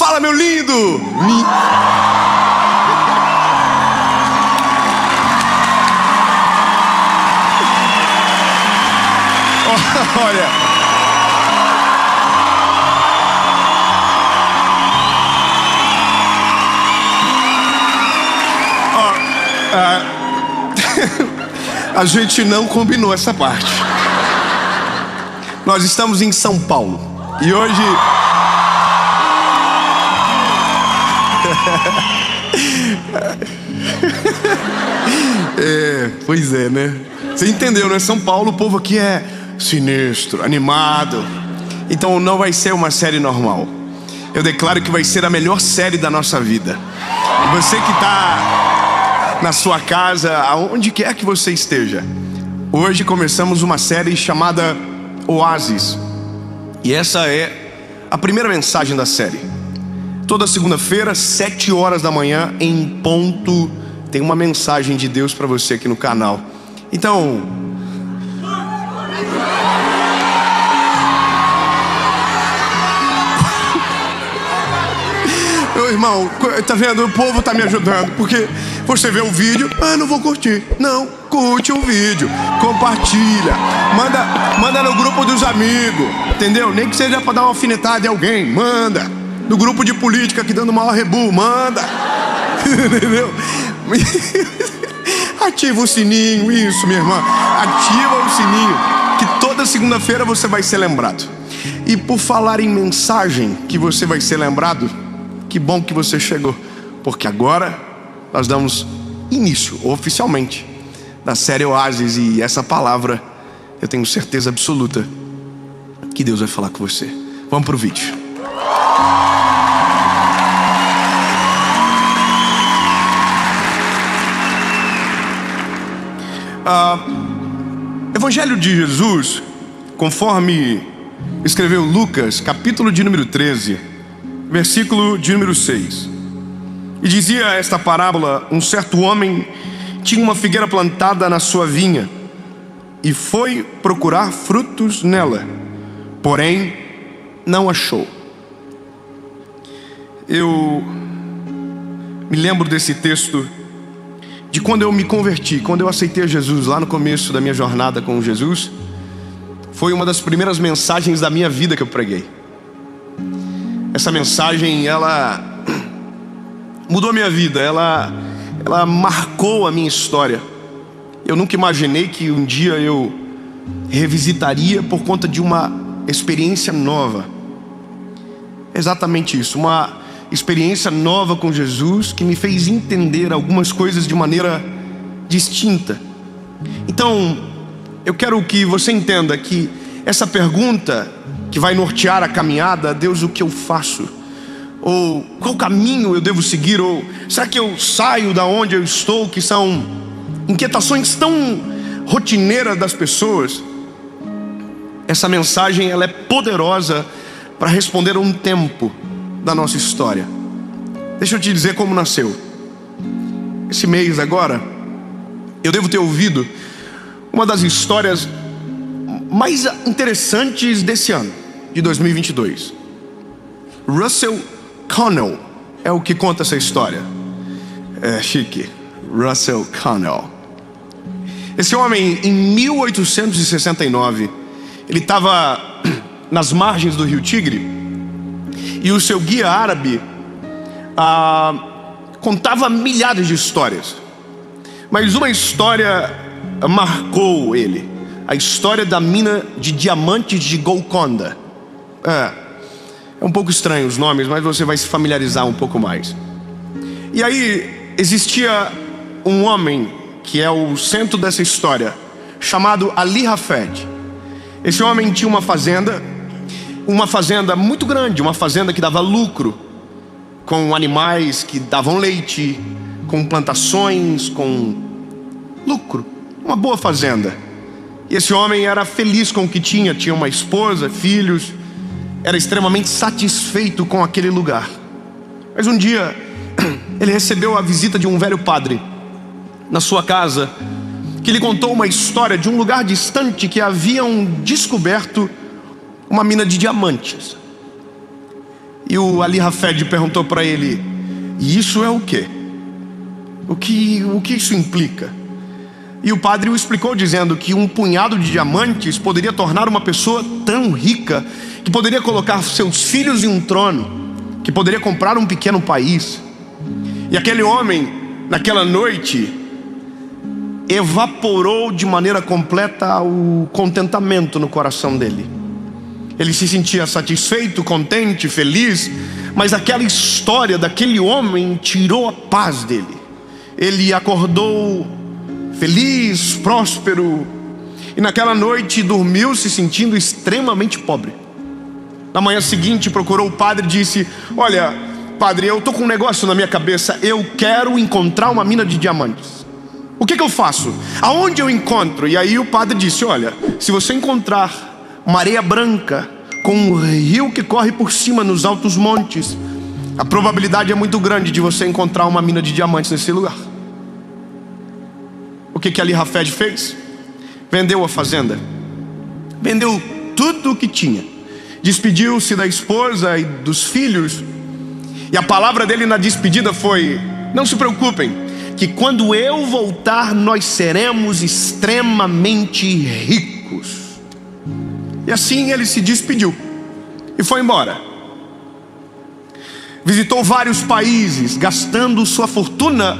Fala, meu lindo! Olha. A gente não combinou essa parte. Nós estamos em São Paulo e hoje pois é, né? Você entendeu, né? São Paulo, o povo aqui é sinistro, animado. Então não vai ser uma série normal. Eu declaro que vai ser a melhor série da nossa vida. E você que está na sua casa, aonde quer que você esteja, hoje começamos uma série chamada Oásis. E essa é a primeira mensagem da série. Toda segunda-feira, 7 horas da manhã, em ponto, tem uma mensagem de Deus para você aqui no canal. Então, meu irmão, tá vendo? O povo tá me ajudando, porque você vê o vídeo, não vou curtir. Não, curte o vídeo, compartilha, manda no grupo dos amigos, entendeu? Nem que seja pra dar uma alfinetada em alguém, manda. No grupo de política que dando maior rebu, manda. Entendeu? Ativa o sininho, isso, minha irmã. Ativa o sininho, que toda segunda-feira você vai ser lembrado. E por falar em mensagem que você vai ser lembrado, que bom que você chegou, porque agora nós damos início, oficialmente, da série Oásis. E essa palavra, eu tenho certeza absoluta que Deus vai falar com você. Vamos pro vídeo. Evangelho de Jesus, conforme escreveu Lucas, capítulo de número 13, versículo de número 6. E dizia esta parábola: um certo homem tinha uma figueira plantada na sua vinha e foi procurar frutos nela, porém não achou. Eu me lembro desse texto de quando eu me converti, quando eu aceitei Jesus lá no começo da minha jornada com Jesus. Foi uma das primeiras mensagens da minha vida que eu preguei. Essa mensagem, ela mudou a minha vida, ela marcou a minha história. Eu nunca imaginei que um dia eu revisitaria por conta de uma experiência nova. Exatamente isso, uma experiência nova com Jesus que me fez entender algumas coisas de maneira distinta. Então, eu quero que você entenda que essa pergunta que vai nortear a caminhada: Deus, o que eu faço? Ou qual caminho eu devo seguir? Ou será que eu saio da onde eu estou? Que são inquietações tão rotineiras das pessoas. Essa mensagem, ela é poderosa para responder a um tempo da nossa história. Deixa eu te dizer como nasceu. Esse mês agora, eu devo ter ouvido uma das histórias mais interessantes desse ano, de 2022. Russell Connell é o que conta essa história. É chique. Russell Connell. Esse homem, em 1869, ele estava nas margens do Rio Tigre, e o seu guia árabe contava milhares de histórias, mas uma história marcou ele: a história da mina de diamantes de Golconda. É um pouco estranho os nomes, mas você vai se familiarizar um pouco mais. E aí existia um homem que é o centro dessa história, chamado Ali Hafed. Esse homem tinha uma fazenda muito grande, uma fazenda que dava lucro, com animais que davam leite, com plantações, com lucro, uma boa fazenda. E esse homem era feliz com o que tinha uma esposa, filhos, era extremamente satisfeito com aquele lugar. Mas um dia ele recebeu a visita de um velho padre na sua casa, que lhe contou uma história de um lugar distante que haviam descoberto uma mina de diamantes. E o Ali Hafed perguntou para ele: e isso é o quê? O que isso implica? E o padre o explicou dizendo que um punhado de diamantes poderia tornar uma pessoa tão rica que poderia colocar seus filhos em um trono, que poderia comprar um pequeno país. E aquele homem, naquela noite, evaporou de maneira completa o contentamento no coração dele. Ele se sentia satisfeito, contente, feliz, mas aquela história daquele homem tirou a paz dele. Ele acordou feliz, próspero, e naquela noite dormiu se sentindo extremamente pobre. Na manhã seguinte procurou o padre e disse: olha, padre, eu estou com um negócio na minha cabeça, eu quero encontrar uma mina de diamantes. O que eu faço? Aonde eu encontro? E aí o padre disse: olha, se você encontrar uma areia branca com um rio que corre por cima nos altos montes, a probabilidade é muito grande de você encontrar uma mina de diamantes nesse lugar. O que Ali Hafed fez? Vendeu a fazenda, vendeu tudo o que tinha, despediu-se da esposa e dos filhos, e a palavra dele na despedida foi: não se preocupem, que quando eu voltar nós seremos extremamente ricos. E assim ele se despediu e foi embora. Visitou vários países, gastando sua fortuna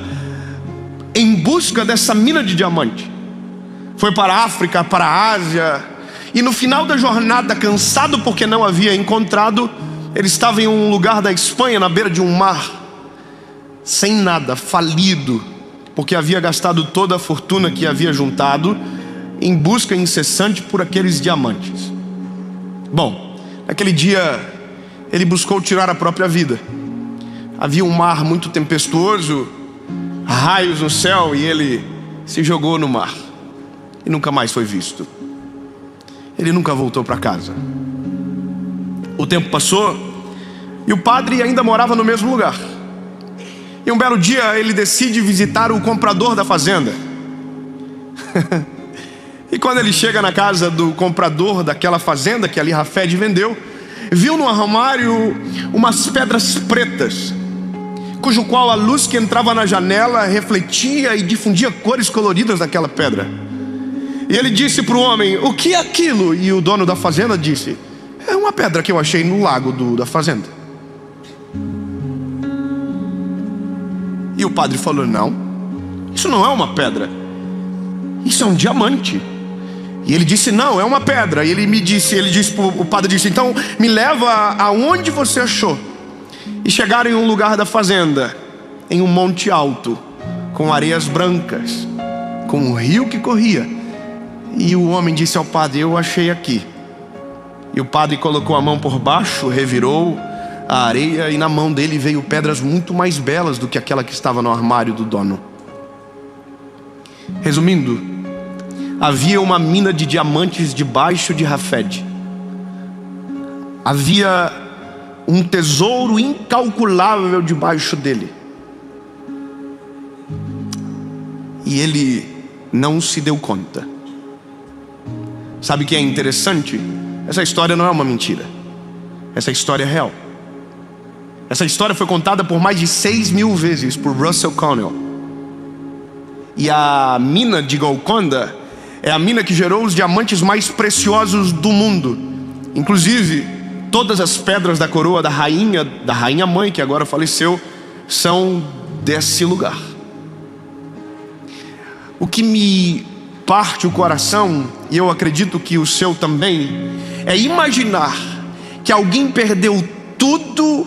em busca dessa mina de diamante. Foi para a África, para a Ásia, e no final da jornada, cansado porque não havia encontrado, ele estava em um lugar da Espanha, na beira de um mar, sem nada, falido, porque havia gastado toda a fortuna que havia juntado em busca incessante por aqueles diamantes. Bom, naquele dia ele buscou tirar a própria vida. Havia um mar muito tempestuoso, raios no céu, e ele se jogou no mar e nunca mais foi visto. Ele nunca voltou para casa. O tempo passou e o padre ainda morava no mesmo lugar. E um belo dia ele decide visitar o comprador da fazenda. E quando ele chega na casa do comprador daquela fazenda que Ali Hafed vendeu, viu no armário umas pedras pretas, cujo qual a luz que entrava na janela refletia e difundia cores coloridas daquela pedra. E ele disse para o homem: o que é aquilo? E o dono da fazenda disse: é uma pedra que eu achei no lago da fazenda. E o padre falou: não, isso não é uma pedra, isso é um diamante. E ele disse: não, é uma pedra. E o padre disse: então me leva aonde você achou. E chegaram em um lugar da fazenda, em um monte alto, com areias brancas, com um rio que corria. E o homem disse ao padre: eu achei aqui. E o padre colocou a mão por baixo, revirou a areia, e na mão dele veio pedras muito mais belas do que aquela que estava no armário do dono. Resumindo, havia uma mina de diamantes debaixo de Hafed. Havia um tesouro incalculável debaixo dele. E ele não se deu conta. Sabe o que é interessante? Essa história não é uma mentira. Essa história é real. Essa história foi contada por mais de 6.000 vezes por Russell Connell. E a mina de Golconda é a mina que gerou os diamantes mais preciosos do mundo. Inclusive, todas as pedras da coroa da rainha mãe, que agora faleceu, são desse lugar. O que me parte o coração, e eu acredito que o seu também, é imaginar que alguém perdeu tudo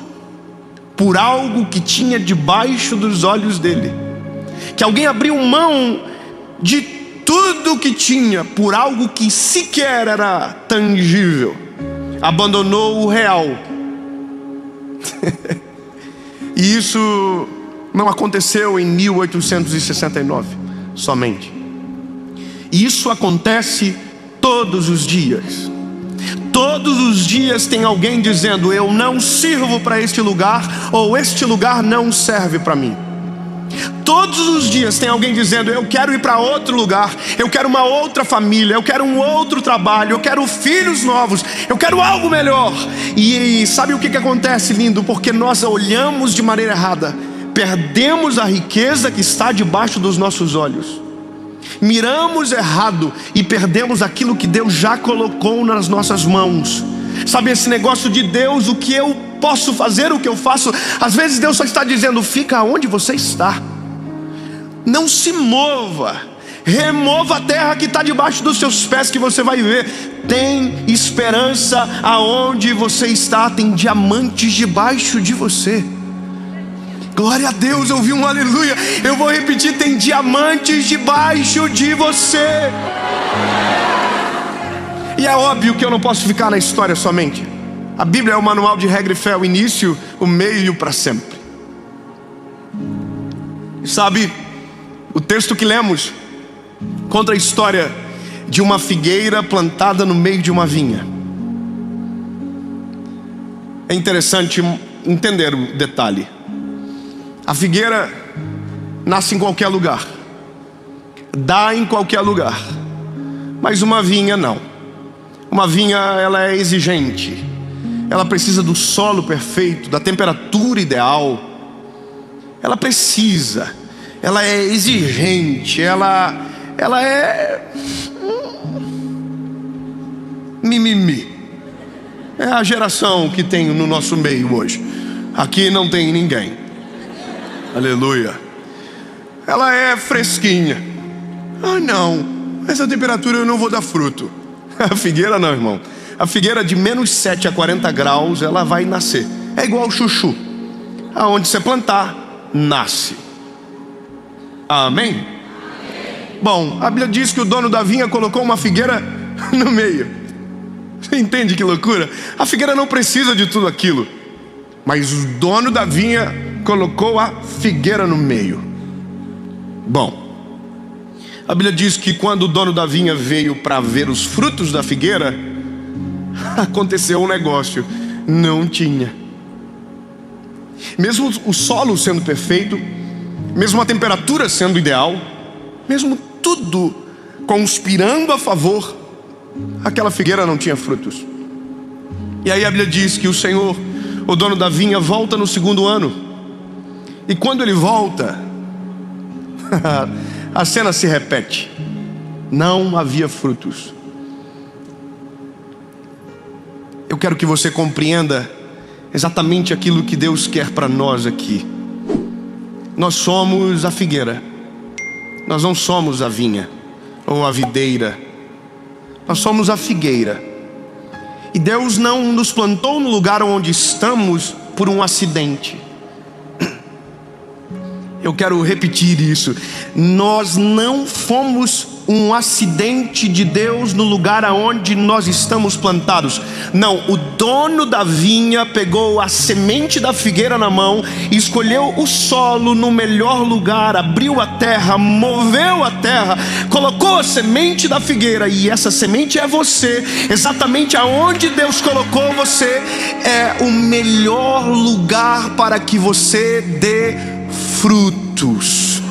por algo que tinha debaixo dos olhos dele. Que alguém abriu mão de tudo que tinha por algo que sequer era tangível. Abandonou o real. E isso não aconteceu em 1869 somente. Isso acontece todos os dias. Todos os dias tem alguém dizendo: eu não sirvo para este lugar, ou este lugar não serve para mim. todos os dias tem alguém dizendo: eu quero ir para outro lugar, eu quero uma outra família, eu quero um outro trabalho, eu quero filhos novos, eu quero algo melhor. E sabe o que acontece, lindo? Porque nós olhamos de maneira errada, perdemos a riqueza que está debaixo dos nossos olhos, miramos errado e perdemos aquilo que Deus já colocou nas nossas mãos. Sabe, esse negócio de Deus, o que eu posso fazer, o que eu faço, às vezes Deus só está dizendo: fica onde você está, não se mova, remova a terra que está debaixo dos seus pés, que você vai ver, tem esperança aonde você está, tem diamantes debaixo de você. Glória a Deus, eu ouvi um aleluia. Eu vou repetir: tem diamantes debaixo de você. E é óbvio que eu não posso ficar na história somente. A Bíblia é o manual de regra e fé, o início, o meio e o para sempre. Sabe, o texto que lemos conta a história de uma figueira plantada no meio de uma vinha. É interessante entender o detalhe. A figueira nasce em qualquer lugar, dá em qualquer lugar, mas uma vinha não. Uma vinha, ela é exigente, ela precisa do solo perfeito, da temperatura ideal. Ela precisa, ela é exigente, ela é mimimi. É a geração que tem no nosso meio hoje. Aqui não tem ninguém. Aleluia. Ela é fresquinha. Ah, não, essa temperatura eu não vou dar fruto. A figueira não, irmão. A figueira de -7 a 40 graus, ela vai nascer. É igual o chuchu. Aonde você plantar, nasce. Amém? Bom, a Bíblia diz que o dono da vinha colocou uma figueira no meio. Você entende que loucura? A figueira não precisa de tudo aquilo, mas o dono da vinha colocou a figueira no meio. Bom, a Bíblia diz que quando o dono da vinha veio para ver os frutos da figueira, aconteceu um negócio: não tinha. Mesmo o solo sendo perfeito, mesmo a temperatura sendo ideal, mesmo tudo conspirando a favor, aquela figueira não tinha frutos. E aí a Bíblia diz que o Senhor, o dono da vinha, volta no segundo ano. E quando ele volta, a cena se repete. Não havia frutos. Eu quero que você compreenda exatamente aquilo que Deus quer para nós aqui. Nós somos a figueira, nós não somos a vinha ou a videira. Nós somos a figueira. E Deus não nos plantou no lugar onde estamos por um acidente. Eu quero repetir isso. Nós não fomos um acidente de Deus no lugar aonde nós estamos plantados. Não, o dono da vinha pegou a semente da figueira na mão, escolheu o solo no melhor lugar, abriu a terra, moveu a terra, colocou a semente da figueira, e essa semente é você. Exatamente aonde Deus colocou você é o melhor lugar para que você dê frutos.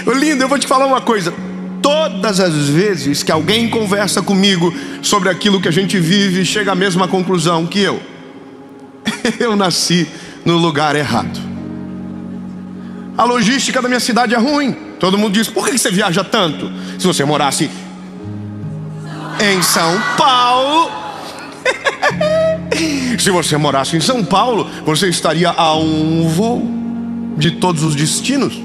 Lindo, eu vou te falar uma coisa. Todas as vezes que alguém conversa comigo sobre aquilo que a gente vive, chega à mesma conclusão que eu nasci no lugar errado. A logística da minha cidade é ruim. Todo mundo diz: por que você viaja tanto? Se você morasse em São Paulo se você morasse em São Paulo, você estaria a um voo de todos os destinos.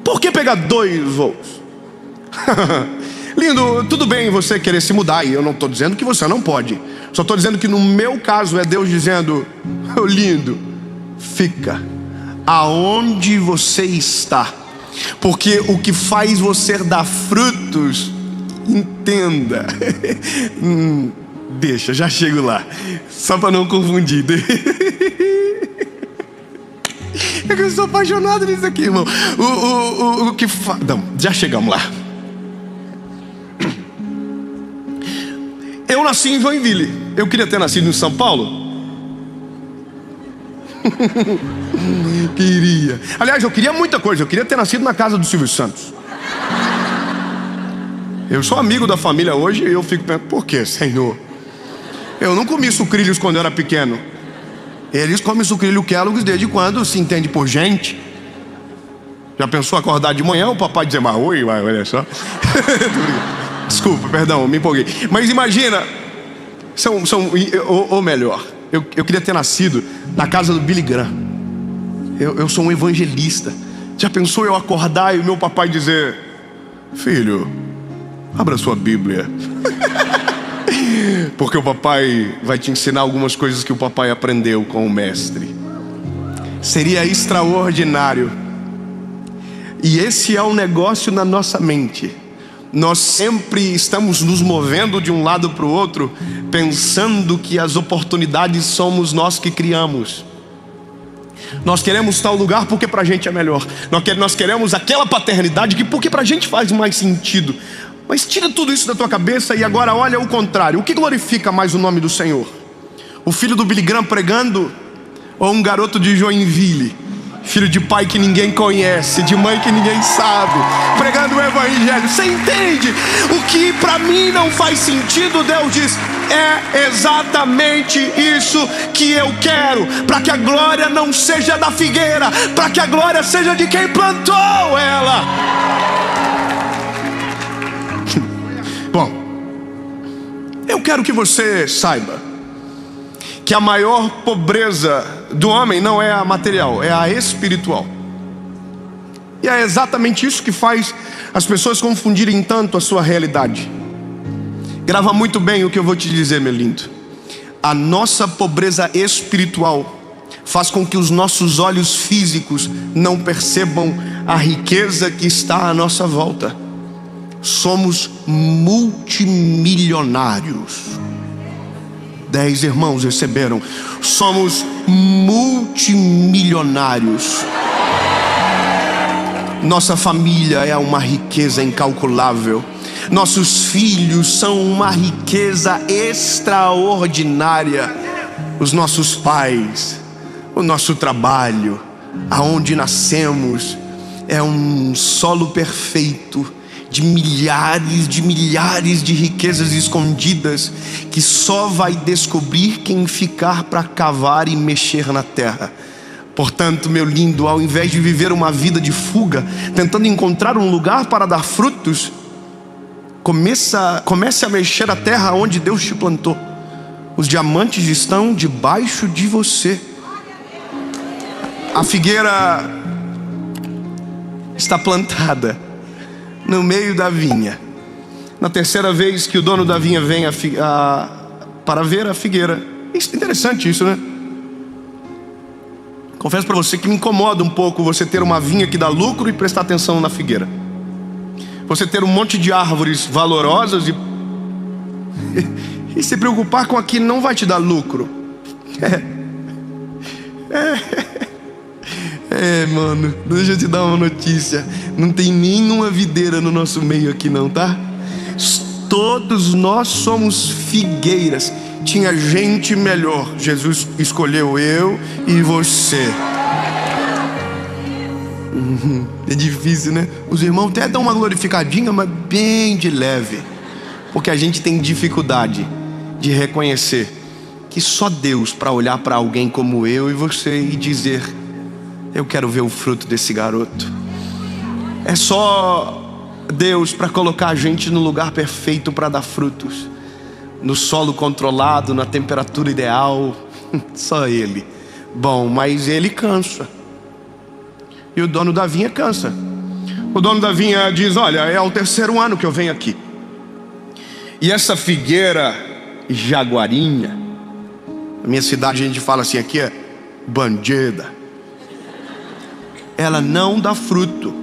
Por que pegar 2 voos? Lindo, tudo bem você querer se mudar, e eu não estou dizendo que você não pode. Só estou dizendo que no meu caso é Deus dizendo: oh, lindo, fica aonde você está, porque o que faz você dar frutos, entenda. Deixa, já chego lá, só para não confundir. É que eu sou apaixonado nisso aqui, irmão. O que faz... Não, já chegamos lá. Eu nasci em Joinville. Eu queria ter nascido em São Paulo. Queria. Aliás, eu queria muita coisa. Eu queria ter nascido na casa do Silvio Santos. Eu sou amigo da família hoje e eu fico pensando, por que, Senhor? Eu não comi sucrilhos quando eu era pequeno. Eles comem sucrilho Kellogg's desde quando se entende por gente. Já pensou acordar de manhã, o papai dizer, mas oi, olha só. Desculpa, perdão, me empolguei. Mas imagina, ou melhor, eu queria ter nascido na casa do Billy Graham. Eu sou um evangelista. Já pensou eu acordar e o meu papai dizer, filho, abra sua Bíblia. Porque o papai vai te ensinar algumas coisas que o papai aprendeu com o mestre. Seria extraordinário. E esse é um negócio na nossa mente. Nós sempre estamos nos movendo de um lado para o outro, pensando que as oportunidades somos nós que criamos. Nós queremos tal lugar porque pra gente é melhor. Nós queremos aquela paternidade que porque pra gente faz mais sentido. Mas tira tudo isso da tua cabeça e agora olha o contrário. O que glorifica mais o nome do Senhor? O filho do Billy Graham pregando? Ou um garoto de Joinville, filho de pai que ninguém conhece, de mãe que ninguém sabe, pregando o evangelho? Você entende? O que para mim não faz sentido, Deus diz, é exatamente isso que eu quero, para que a glória não seja da figueira, para que a glória seja de quem plantou ela. Bom, eu quero que você saiba que a maior pobreza do homem não é a material, é a espiritual. E é exatamente isso que faz as pessoas confundirem tanto a sua realidade. Grava muito bem o que eu vou te dizer, meu lindo. A nossa pobreza espiritual faz com que os nossos olhos físicos não percebam a riqueza que está à nossa volta. Somos multimilionários. 10 irmãos receberam. Somos multimilionários. Nossa família é uma riqueza incalculável. Nossos filhos são uma riqueza extraordinária. Os nossos pais, o nosso trabalho, aonde nascemos, é um solo perfeito de milhares de riquezas escondidas que só vai descobrir quem ficar para cavar e mexer na terra. Portanto, meu lindo, ao invés de viver uma vida de fuga, tentando encontrar um lugar para dar frutos, comece a mexer a terra onde Deus te plantou. Os diamantes estão debaixo de você. A figueira está plantada no meio da vinha. Na terceira vez que o dono da vinha vem para ver a figueira. Interessante isso, né? Confesso para você que me incomoda um pouco você ter uma vinha que dá lucro e prestar atenção na figueira. Você ter um monte de árvores valorosas e se preocupar com a que não vai te dar lucro. Mano, deixa eu te dar uma notícia. Não tem nenhuma videira no nosso meio aqui não, tá? Todos nós somos figueiras. Tinha gente melhor. Jesus escolheu eu e você. É difícil, né? Os irmãos até dão uma glorificadinha, mas bem de leve. Porque a gente tem dificuldade de reconhecer que só Deus para olhar para alguém como eu e você e dizer: eu quero ver o fruto desse garoto. É só Deus para colocar a gente no lugar perfeito para dar frutos, no solo controlado, na temperatura ideal. Só Ele. Bom, mas Ele cansa. E o dono da vinha cansa. O dono da vinha diz: olha, é o 3º ano que eu venho aqui. E essa figueira jaguarinha, na minha cidade a gente fala assim, aqui é bandida, ela não dá fruto.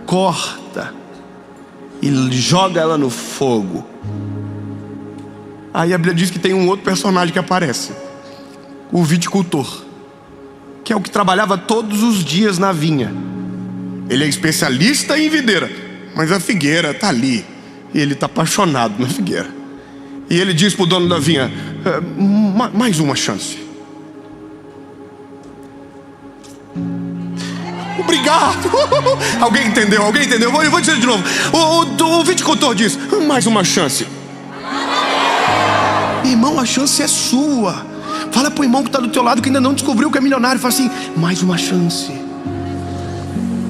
Corta e joga ela no fogo. Aí a Bíblia diz que tem um outro personagem que aparece, o viticultor, que é o que trabalhava todos os dias na vinha. Ele é especialista em videira, mas a figueira está ali e ele está apaixonado na figueira. E ele diz para o dono da vinha: mais uma chance. Obrigado. Alguém entendeu? Eu vou dizer de novo. O viticultor diz: mais uma chance. Irmão, a chance é sua. Fala para o irmão que está do teu lado, que ainda não descobriu que é milionário. Fala assim: mais uma chance.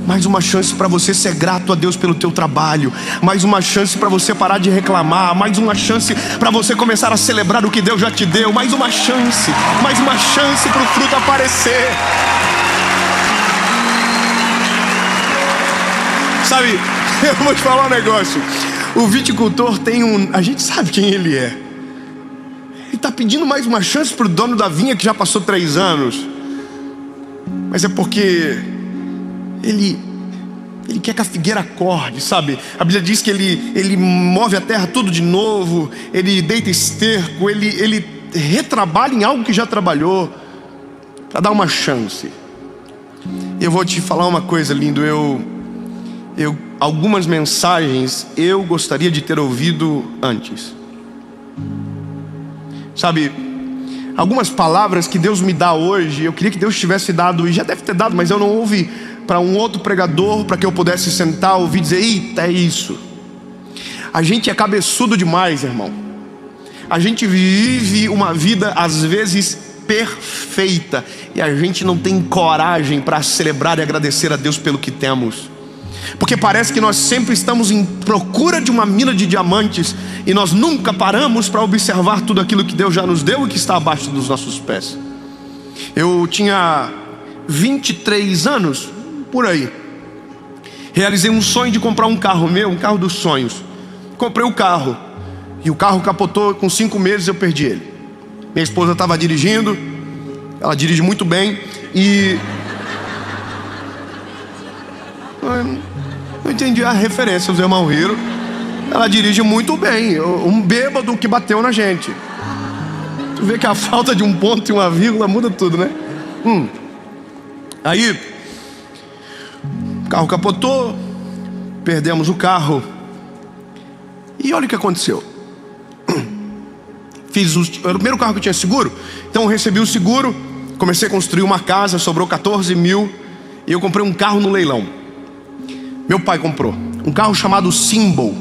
Mais uma chance para você ser grato a Deus pelo teu trabalho. Mais uma chance para você parar de reclamar. Mais uma chance para você começar a celebrar o que Deus já te deu. Mais uma chance para o fruto aparecer. Sabe, eu vou te falar um negócio. O viticultor tem a gente sabe quem ele é. Ele está pedindo mais uma chance para o dono da vinha que já passou 3 anos. Mas é porque ele quer que a figueira acorde, sabe? A Bíblia diz que ele move a terra tudo de novo. Ele deita esterco. Ele retrabalha em algo que já trabalhou, para dar uma chance. Eu vou te falar uma coisa, lindo. Algumas mensagens eu gostaria de ter ouvido antes. Sabe, algumas palavras que Deus me dá hoje, eu queria que Deus tivesse dado, e já deve ter dado, mas eu não ouvi, para um outro pregador, para que eu pudesse sentar, ouvir, dizer: eita, é isso. A gente é cabeçudo demais, irmão. A gente vive uma vida às vezes perfeita, e a gente não tem coragem para celebrar e agradecer a Deus pelo que temos. Porque parece que nós sempre estamos em procura de uma mina de diamantes, e nós nunca paramos para observar tudo aquilo que Deus já nos deu e que está abaixo dos nossos pés. Eu tinha 23 anos, por aí. Realizei um sonho de comprar um carro meu, um carro dos sonhos. Comprei o carro, e o carro capotou. Com 5 meses eu perdi ele. Minha esposa estava dirigindo, ela dirige muito bem, e não entendi a referência, os irmãos riram. Ela dirige muito bem, um bêbado que bateu na gente. Tu vê que a falta de um ponto e uma vírgula muda tudo, né? Aí o carro capotou, perdemos o carro. E olha o que aconteceu. Era o primeiro carro que tinha seguro. Então eu recebi o seguro, comecei a construir uma casa, sobrou 14 mil, e eu comprei um carro no leilão. Meu pai comprou um carro chamado Symbol.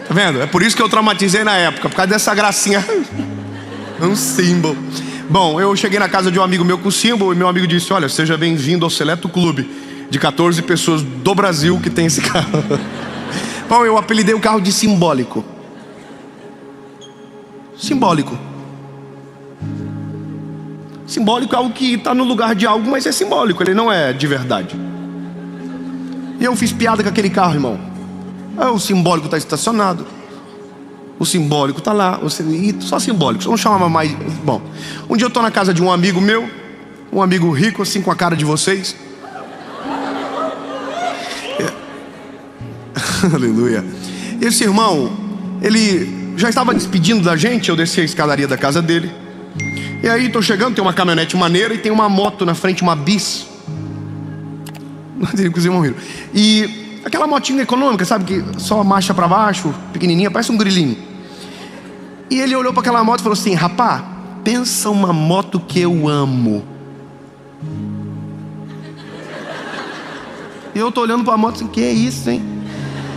Tá vendo? É por isso que eu traumatizei na época, por causa dessa gracinha. Um Symbol. Bom, eu cheguei na casa de um amigo meu com o Symbol, e meu amigo disse: olha, seja bem-vindo ao seleto clube de 14 pessoas do Brasil que tem esse carro. Bom, eu apelidei o carro de Simbólico. Simbólico. Simbólico é algo que está no lugar de algo, mas é simbólico, ele não é de verdade. E eu fiz piada com aquele carro, irmão. O simbólico está estacionado, o simbólico está lá, só simbólico, só não chamava mais. Bom, um dia eu estou na casa de um amigo meu, um amigo rico, assim, com a cara de vocês. Aleluia. Esse irmão, ele já estava despedindo da gente. Eu desci a escadaria da casa dele, e aí estou chegando, tem uma caminhonete maneira e tem uma moto na frente, uma bis. E aquela motinha econômica, sabe, que só marcha para baixo, pequenininha, parece um grilinho. E ele olhou para aquela moto e falou assim: rapá, pensa uma moto que eu amo. E eu tô olhando para a moto assim: que é isso, hein?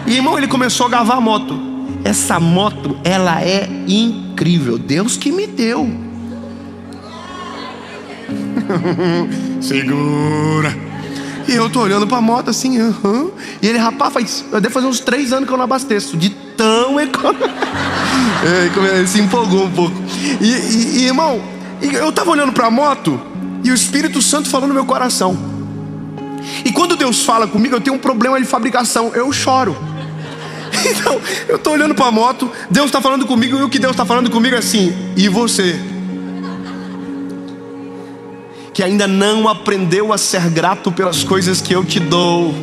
E irmão, ele começou a gavar a moto. Essa moto, ela é incrível, Deus que me deu. Segura. E eu tô olhando pra moto assim, E ele: rapaz, eu devo fazer uns 3 anos que eu não abasteço, de tão econômico. Ele se empolgou um pouco. E irmão, eu tava olhando pra moto, e o Espírito Santo falou no meu coração. E quando Deus fala comigo, eu tenho um problema de fabricação, eu choro. Então, eu tô olhando pra moto, Deus tá falando comigo, e o que Deus tá falando comigo é assim: e você? Que ainda não aprendeu a ser grato pelas coisas que eu te dou,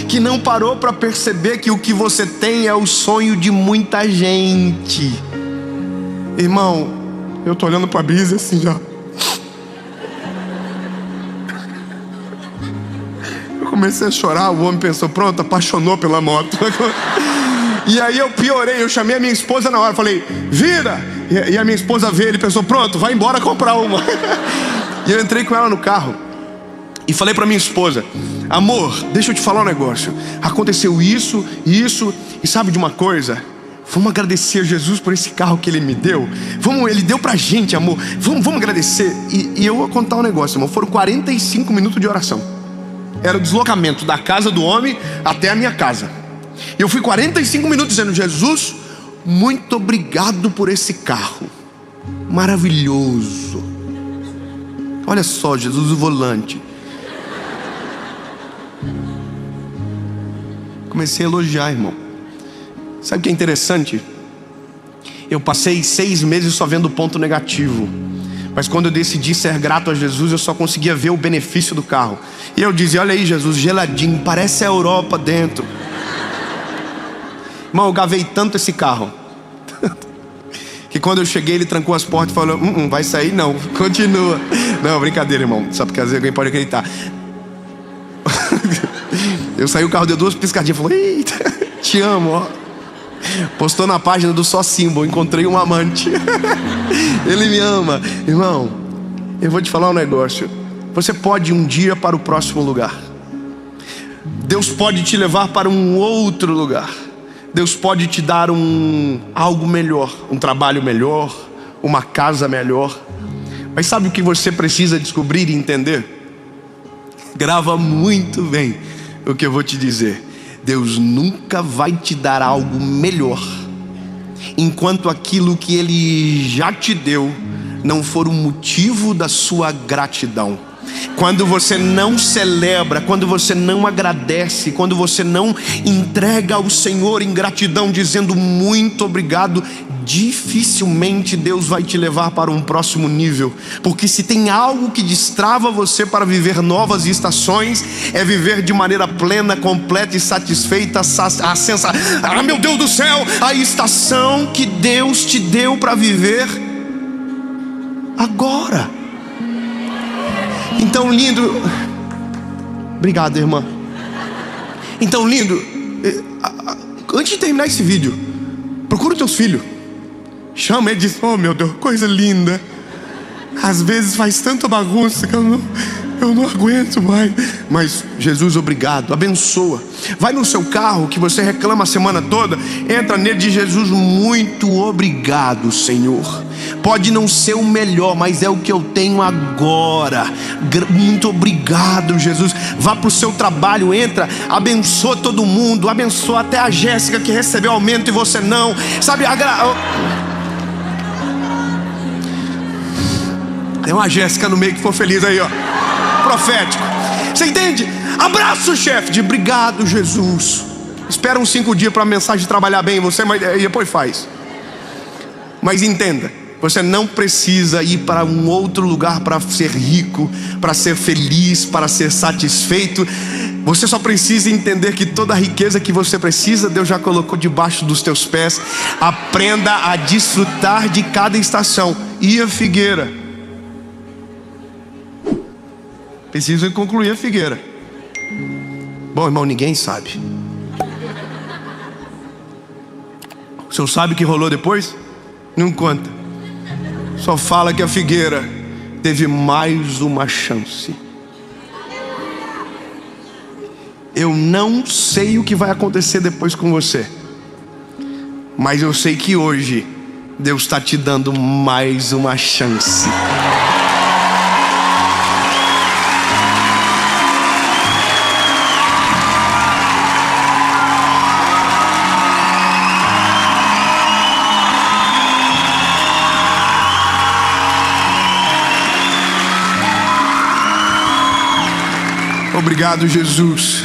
que não parou para perceber que o que você tem é o sonho de muita gente. Irmão, eu tô olhando para a Brisa assim já. Eu comecei a chorar. O homem pensou, pronto, apaixonou pela moto. E aí eu piorei, eu chamei a minha esposa na hora, falei, vira! E a minha esposa veio, ele pensou, pronto, vai embora comprar uma. E eu entrei com ela no carro e falei pra minha esposa, amor, deixa eu te falar um negócio. Aconteceu isso, e sabe de uma coisa? Vamos agradecer a Jesus por esse carro que Ele me deu. Ele deu pra gente, amor. Vamos agradecer. E eu vou contar um negócio, amor. Foram 45 minutos de oração. Era o deslocamento da casa do homem até a minha casa. Eu fui 45 minutos dizendo, Jesus, muito obrigado por esse carro. Maravilhoso. Olha só, Jesus, o volante. Comecei a elogiar, irmão. Sabe o que é interessante? Eu passei 6 meses só vendo ponto negativo. Mas quando eu decidi ser grato a Jesus, eu só conseguia ver o benefício do carro. E eu dizia, olha aí Jesus, geladinho, parece a Europa dentro. Irmão, eu gavei tanto esse carro que quando eu cheguei ele trancou as portas e falou, vai sair não, continua. Não, brincadeira, irmão, só porque às vezes alguém pode acreditar. Eu saí, o carro deu 2 piscadinhas, falou, eita, te amo, ó. Postou na página do Só Símbolo, encontrei um amante. Ele me ama. Irmão, eu vou te falar um negócio. Você pode ir um dia para o próximo lugar. Deus pode te levar para um outro lugar. Deus pode te dar algo melhor, um trabalho melhor, uma casa melhor. Mas sabe o que você precisa descobrir e entender? Grava muito bem o que eu vou te dizer. Deus nunca vai te dar algo melhor enquanto aquilo que Ele já te deu não for o motivo da sua gratidão. Quando você não celebra, quando você não agradece, quando você não entrega ao Senhor em gratidão, dizendo muito obrigado, dificilmente Deus vai te levar para um próximo nível. Porque se tem algo que destrava você para viver novas estações, é viver de maneira plena, completa e satisfeita meu Deus do céu, a estação que Deus te deu para viver agora. Então, lindo. Obrigado, irmã. Então, lindo, antes de terminar esse vídeo, procura os teus filhos. Chama ele e diz, oh meu Deus, coisa linda. Às vezes faz tanta bagunça que eu não aguento mais. Mas Jesus, obrigado, abençoa. Vai no seu carro que você reclama a semana toda, entra nele e diz, Jesus, muito obrigado, Senhor. Pode não ser o melhor, mas é o que eu tenho agora. Muito obrigado, Jesus. Vá para o seu trabalho, entra, abençoa todo mundo, abençoa até a Jéssica que recebeu aumento e você não. Sabe, tem uma Jéssica no meio que for feliz aí, ó. Profético. Você entende? Abraça o chefe de obrigado, Jesus. Espera uns 5 dias para a mensagem trabalhar bem em você, mas depois faz. Mas entenda, você não precisa ir para um outro lugar para ser rico, para ser feliz, para ser satisfeito. Você só precisa entender que toda a riqueza que você precisa, Deus já colocou debaixo dos teus pés. Aprenda a desfrutar de cada estação. E a figueira? Preciso concluir a figueira. Bom, irmão, ninguém sabe. O senhor sabe o que rolou depois? Não conta. Só fala que a figueira teve mais uma chance. Eu não sei o que vai acontecer depois com você, mas eu sei que hoje Deus está te dando mais uma chance. Obrigado, Jesus.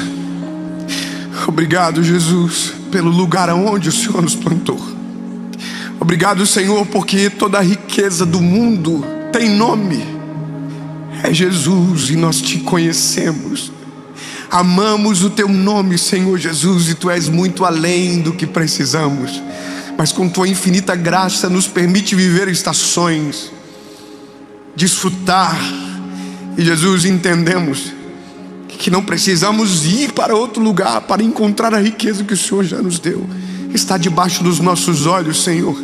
Obrigado, Jesus, pelo lugar aonde o Senhor nos plantou. Obrigado, Senhor, porque toda a riqueza do mundo tem nome. É Jesus e nós te conhecemos. Amamos o teu nome, Senhor Jesus, e tu és muito além do que precisamos. Mas com tua infinita graça nos permite viver estações, desfrutar. E Jesus, entendemos que não precisamos ir para outro lugar para encontrar a riqueza que o Senhor já nos deu. Está debaixo dos nossos olhos, Senhor.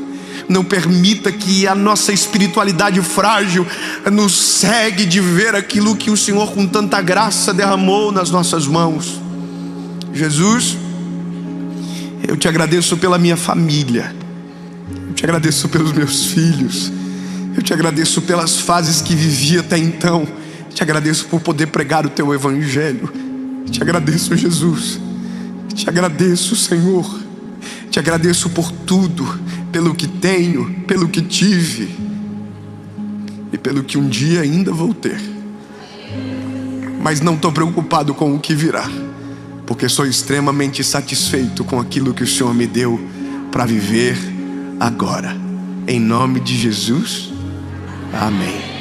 Não permita que a nossa espiritualidade frágil nos cegue de ver aquilo que o Senhor com tanta graça derramou nas nossas mãos. Jesus, eu te agradeço pela minha família, eu te agradeço pelos meus filhos, eu te agradeço pelas fases que vivi até então, te agradeço por poder pregar o teu evangelho, te agradeço, Jesus, te agradeço, Senhor, te agradeço por tudo, pelo que tenho, pelo que tive e pelo que um dia ainda vou ter. Mas não estou preocupado com o que virá, porque sou extremamente satisfeito com aquilo que o Senhor me deu para viver agora. Em nome de Jesus, amém.